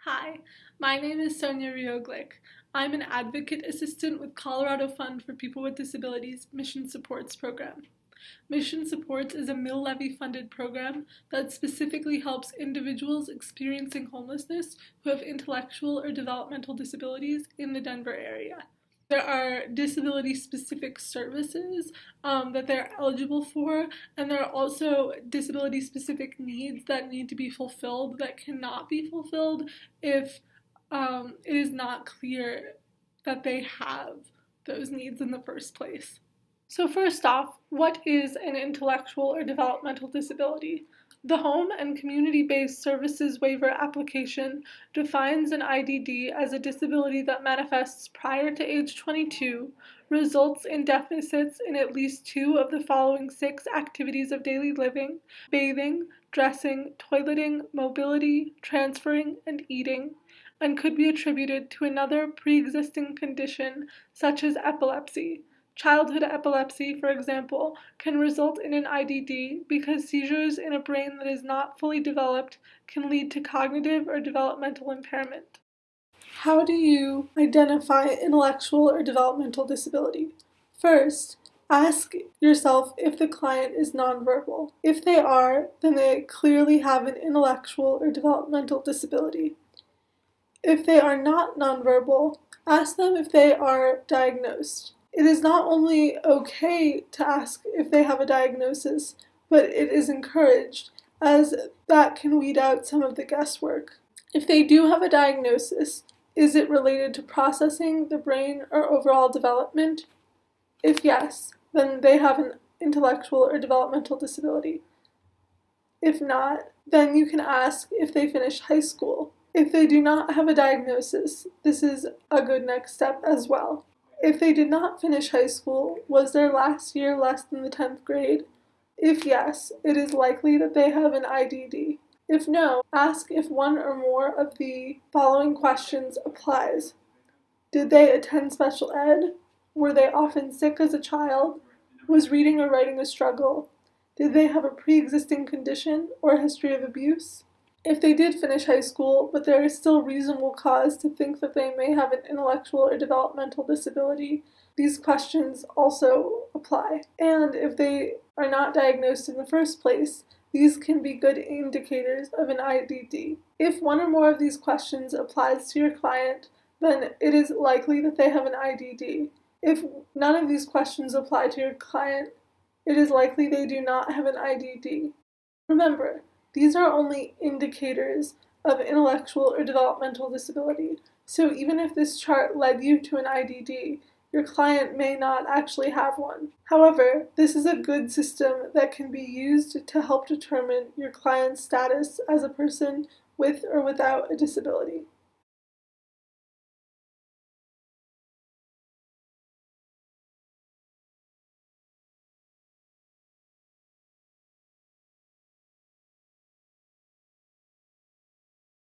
Hi, my name is Sonia Rioglick. I'm an advocate assistant with Colorado Fund for People with Disabilities Mission Supports program. Mission Supports is a mill levy funded program that specifically helps individuals experiencing homelessness who have intellectual or developmental disabilities in the Denver area. There are disability-specific services that they're eligible for, and there are also disability-specific needs that need to be fulfilled that cannot be fulfilled if it is not clear that they have those needs in the first place. So first off, what is an intellectual or developmental disability? The Home and Community-Based Services Waiver application defines an IDD as a disability that manifests prior to age 22, results in deficits in at least 2 of the following 6 activities of daily living: bathing, dressing, toileting, mobility, transferring, and eating, and could be attributed to another pre-existing condition such as epilepsy. Childhood epilepsy, for example, can result in an IDD because seizures in a brain that is not fully developed can lead to cognitive or developmental impairment. How do you identify intellectual or developmental disability? First, ask yourself if the client is nonverbal. If they are, then they clearly have an intellectual or developmental disability. If they are not nonverbal, ask them if they are diagnosed. It is not only okay to ask if they have a diagnosis, but it is encouraged, as that can weed out some of the guesswork. If they do have a diagnosis, is it related to processing, the brain, or overall development? If yes, then they have an intellectual or developmental disability. If not, then you can ask if they finished high school. If they do not have a diagnosis, this is a good next step as well. If they did not finish high school, was their last year less than the 10th grade? If yes, it is likely that they have an IDD. If no, ask if one or more of the following questions applies. Did they attend special ed? Were they often sick as a child? Was reading or writing a struggle? Did they have a pre-existing condition or history of abuse? If they did finish high school, but there is still reasonable cause to think that they may have an intellectual or developmental disability, these questions also apply. And if they are not diagnosed in the first place, these can be good indicators of an IDD. If one or more of these questions applies to your client, then it is likely that they have an IDD. If none of these questions apply to your client, it is likely they do not have an IDD. Remember, these are only indicators of intellectual or developmental disability, so even if this chart led you to an IDD, your client may not actually have one. However, this is a good system that can be used to help determine your client's status as a person with or without a disability.